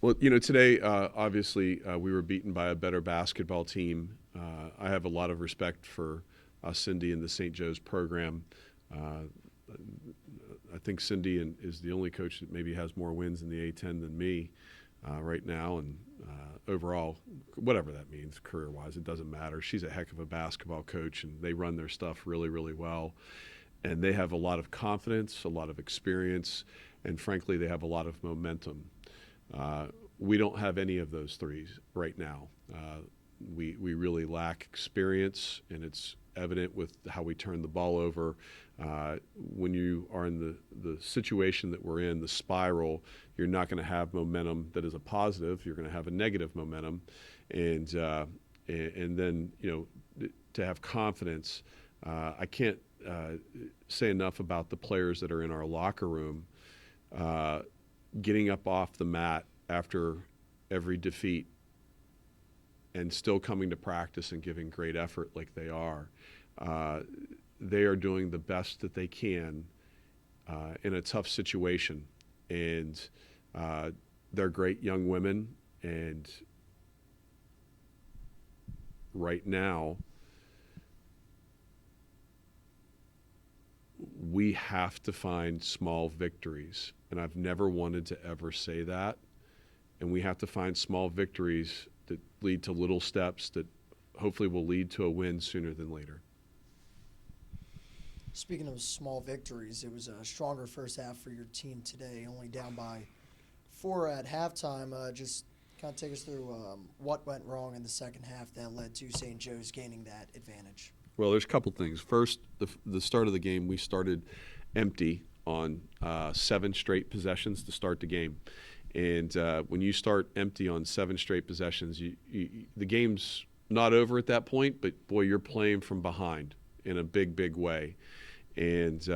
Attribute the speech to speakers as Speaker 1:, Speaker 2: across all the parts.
Speaker 1: Well, today, obviously, we were beaten by a better basketball team. I have a lot of respect for Cindy and the St. Joe's program. Uh, I think Cindy is the only coach that maybe has more wins in the A10 than me right now. And overall, whatever that means career-wise, it doesn't matter. She's a heck of a basketball coach, and they run their stuff really, really well. And they have a lot of confidence, a lot of experience, and frankly, they have a lot of momentum. Uh, we don't have any of those threes right now. We really lack experience, and it's evident with how we turn the ball over. When you are in the situation that we're in, the spiral, you're not going to have momentum that is a positive. You're going to have a negative momentum, and then to have confidence. I can't say enough about the players that are in our locker room. Getting up off the mat after every defeat and still coming to practice and giving great effort like they are. They are doing the best that they can in a tough situation. And they're great young women. And right now, we have to find small victories. And I've never wanted to ever say that. And we have to find small victories that lead to little steps that hopefully will lead to a win sooner than later.
Speaker 2: Speaking of small victories, it was a stronger first half for your team today, only down by 4 at halftime. Just kind of take us through what went wrong in the second half that led to St. Joe's gaining that advantage.
Speaker 1: Well, there's a couple things. First, the start of the game, we started empty on 7 straight possessions to start the game. And when you start empty on 7 straight possessions, the game's not over at that point, but, boy, you're playing from behind in a big, big way. And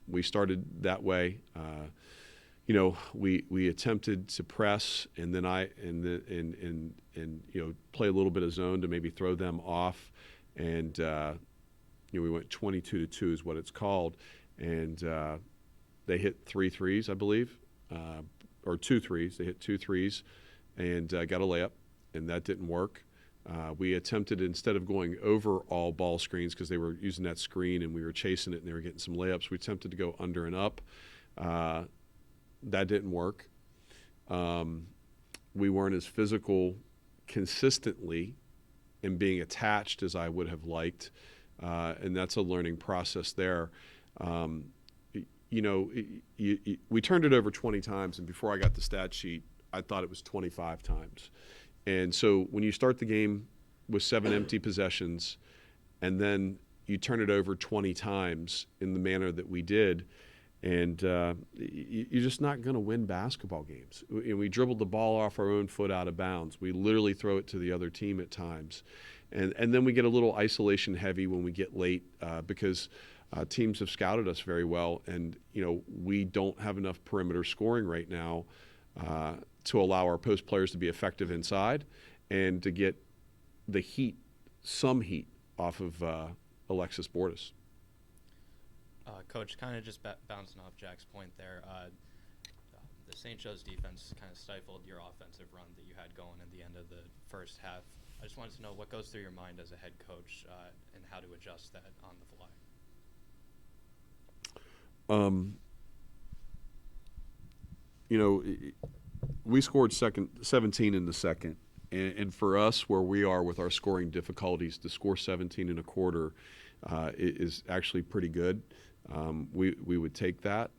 Speaker 1: we started that way. We attempted to press, and then play a little bit of zone to maybe throw them off. And we went 22-2 is what it's called, and they hit 3 threes, I believe, or 2 threes. They hit 2 threes, and got a layup, and that didn't work. We attempted, instead of going over all ball screens because they were using that screen and we were chasing it and they were getting some layups, we attempted to go under and up. That didn't work. We weren't as physical consistently and being attached as I would have liked, and that's a learning process there. We turned it over 20 times, and before I got the stat sheet, I thought it was 25 times. And so when you start the game with 7 empty possessions and then you turn it over 20 times in the manner that we did, and you're just not going to win basketball games. And we dribbled the ball off our own foot out of bounds. We literally throw it to the other team at times. And then we get a little isolation heavy when we get late because teams have scouted us very well. And, we don't have enough perimeter scoring right now to allow our post players to be effective inside and to get the heat, some heat, off of Alexis Bordas.
Speaker 3: Coach, kind of just bouncing off Jack's point there, the St. Joe's defense kind of stifled your offensive run that you had going at the end of the first half. I just wanted to know what goes through your mind as a head coach and how to adjust that on the fly.
Speaker 1: We scored 17 in the second. And for us, where we are with our scoring difficulties, to score 17 in a quarter is actually pretty good. We would take that.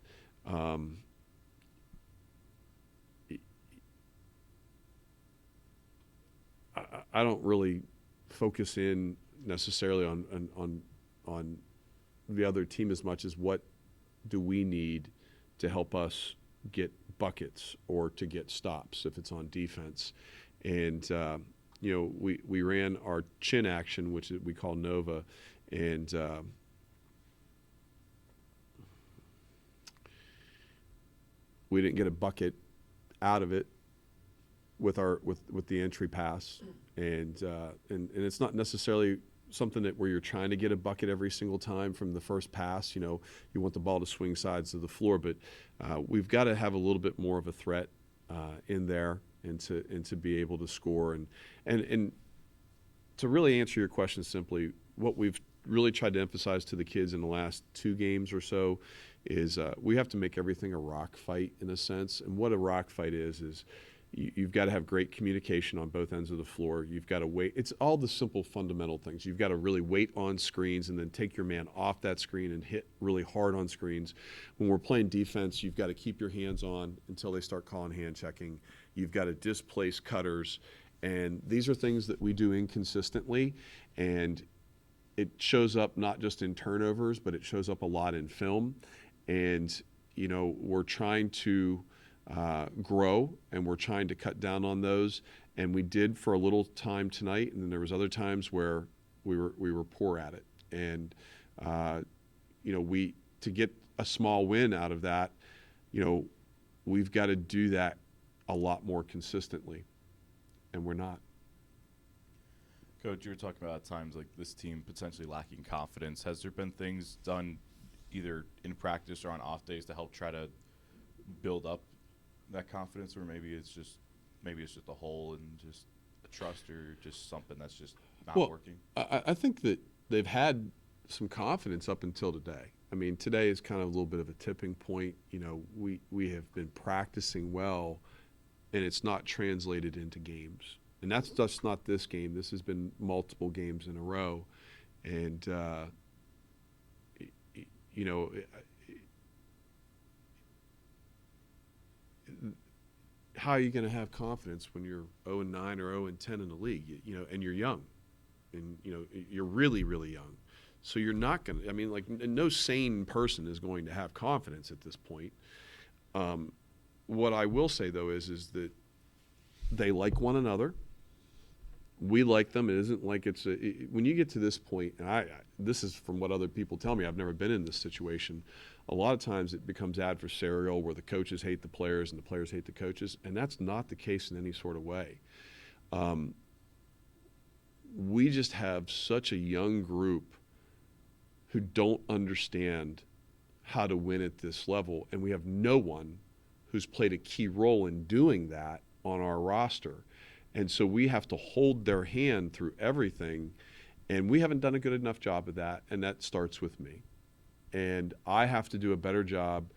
Speaker 1: I don't really focus in necessarily on the other team as much as what do we need to help us get buckets or to get stops if it's on defense. And we ran our chin action, which we call Nova, and we didn't get a bucket out of it with the entry pass, and it's not necessarily something where you're trying to get a bucket every single time from the first pass. You want the ball to swing sides of the floor, but we've got to have a little bit more of a threat in there. and to be able to score. And to really answer your question simply, what we've really tried to emphasize to the kids in the last 2 games or so is we have to make everything a rock fight in a sense. And what a rock fight is you've got to have great communication on both ends of the floor. You've got to wait. It's all the simple fundamental things. You've got to really wait on screens and then take your man off that screen and hit really hard on screens. When we're playing defense, you've got to keep your hands on until they start calling hand checking. You've got to displace cutters. And these are things that we do inconsistently, and it shows up not just in turnovers, but it shows up a lot in film. And, you know, we're trying to grow, and we're trying to cut down on those. And we did for a little time tonight, and then there was other times where we were poor at it. And, you know, to get a small win out of that, you know, we've got to do that a lot more consistently, and we're not.
Speaker 4: Coach, you were talking about at times like this team potentially lacking confidence. Has there been things done either in practice or on off days to help try to build up that confidence, or maybe it's just a hole and just a trust, or just something that's just not working?
Speaker 1: I think that they've had some confidence up until today. I mean, today is kind of a little bit of a tipping point. You know, we have been practicing well, and it's not translated into games. And that's just not this game. This has been multiple games in a row. And, you know, how are you going to have confidence when you're 0-9 or 0-10 in the league, you know, and you're young, and, you know, you're really, really young. So you're not going to, I mean, like, no sane person is going to have confidence at this point. What I will say, though, is that they like one another. We like them. It isn't like when you get to this point, and this is from what other people tell me, I've never been in this situation. A lot of times it becomes adversarial, where the coaches hate the players and the players hate the coaches, and that's not the case in any sort of way. We just have such a young group who don't understand how to win at this level, and we have no one who's played a key role in doing that on our roster. And so we have to hold their hand through everything, and we haven't done a good enough job of that, and that starts with me. And I have to do a better job,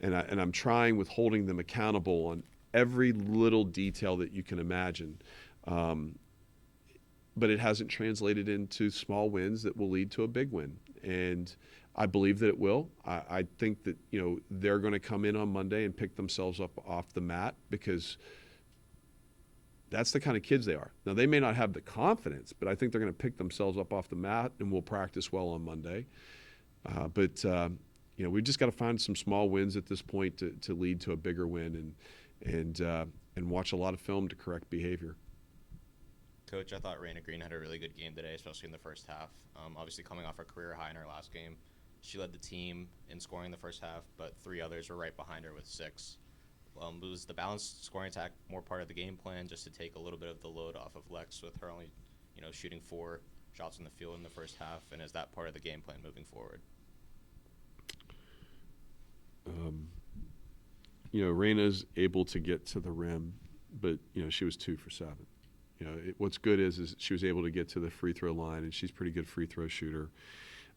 Speaker 1: and I'm trying with holding them accountable on every little detail that you can imagine. But it hasn't translated into small wins that will lead to a big win. And I believe that it will. I think that, you know, they're going to come in on Monday and pick themselves up off the mat, because that's the kind of kids they are. Now, they may not have the confidence, but I think they're going to pick themselves up off the mat, and we'll practice well on Monday. But you know, we've just got to find some small wins at this point to lead to a bigger win, and watch a lot of film to correct behavior.
Speaker 5: Coach, I thought Raina Green had a really good game today, especially in the first half. Obviously coming off a career high in her last game. She led the team in scoring the first half, but 3 others were right behind her with 6. Was the balanced scoring attack more part of the game plan, just to take a little bit of the load off of Lex, with her only, you know, shooting 4 shots in the field in the first half, and is that part of the game plan moving forward?
Speaker 1: You know, Raina's able to get to the rim, but, you know, she was 2 for 7. You know, what's good is she was able to get to the free throw line, and she's a pretty good free throw shooter.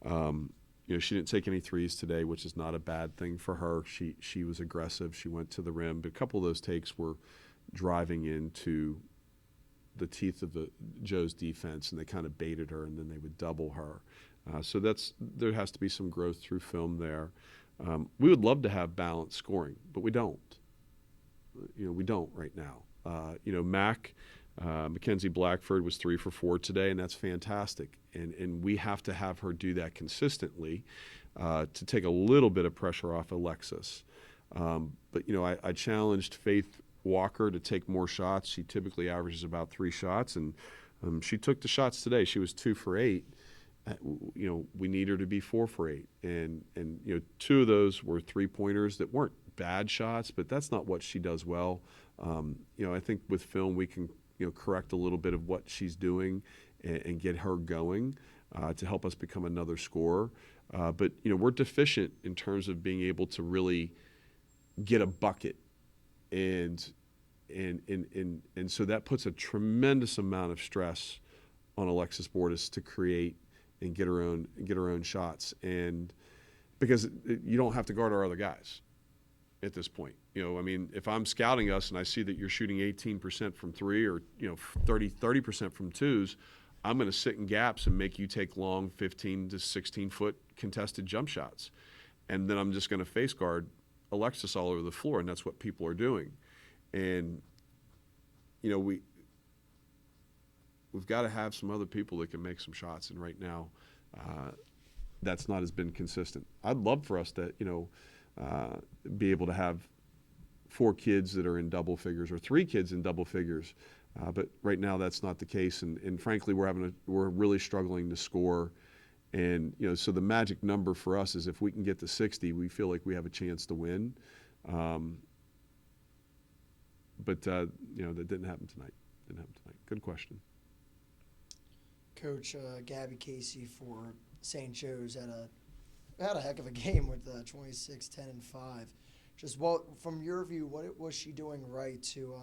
Speaker 1: You know, she didn't take any threes today, which is not a bad thing for her. She was aggressive. She went to the rim, but a couple of those takes were driving into the teeth of Joe's defense, and they kind of baited her, and then they would double her. So there has to be some growth through film there. We would love to have balanced scoring, but we don't. You know, we don't right now. You know, Mackenzie Blackford was 3 for 4 today, and that's fantastic. And we have to have her do that consistently to take a little bit of pressure off Alexis. But, you know, I challenged Faith Walker to take more shots. She typically averages about 3 shots, and she took the shots today. She was 2 for 8. You know, we need her to be 4 for 8. And you know, 2 of those were 3-pointers that weren't bad shots, but that's not what she does well. You know, I think with film we can, you know, correct a little bit of what she's doing and get her going to help us become another scorer. But, you know, we're deficient in terms of being able to really get a bucket. And and so that puts a tremendous amount of stress on Alexis Bordas to create and get her own shots, and because you don't have to guard our other guys at this point. I mean, if I'm scouting us and I see that you're shooting 18% from three or 30% from twos, I'm going to sit in gaps and make you take long 15 to 16 foot contested jump shots, and then I'm just going to face guard Alexis all over the floor, and that's what people are doing. And we've got to have some other people that can make some shots, and right now that's not as been consistent. I'd love for us to be able to have 4 kids that are in double figures or 3 kids in double figures, but right now that's not the case, and frankly we're really struggling to score. And so the magic number for us is if we can get to 60, we feel like we have a chance to win. But that didn't happen tonight. Good question.
Speaker 2: Coach Gabby Casey for St. Joe's had a heck of a game with 26, 10, and 5. Just from your view, what was she doing right to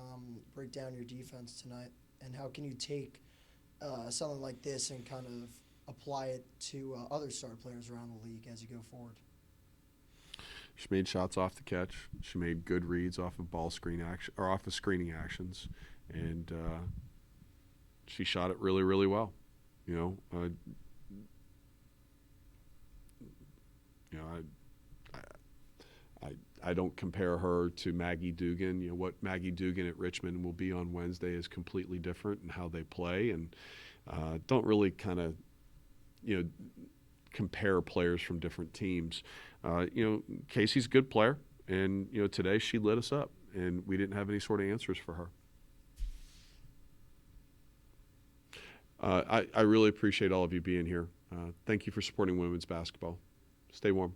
Speaker 2: break down your defense tonight, and how can you take something like this and kind of apply it to other star players around the league as you go forward?
Speaker 1: She made shots off the catch. She made good reads off of ball screen action or off of screening actions, and she shot it really, really well. I don't compare her to Maggie Dugan. What Maggie Dugan at Richmond will be on Wednesday is completely different in how they play, and don't really kind of compare players from different teams. Casey's a good player, and today she lit us up, and we didn't have any sort of answers for her. I really appreciate all of you being here. Thank you for supporting women's basketball. Stay warm.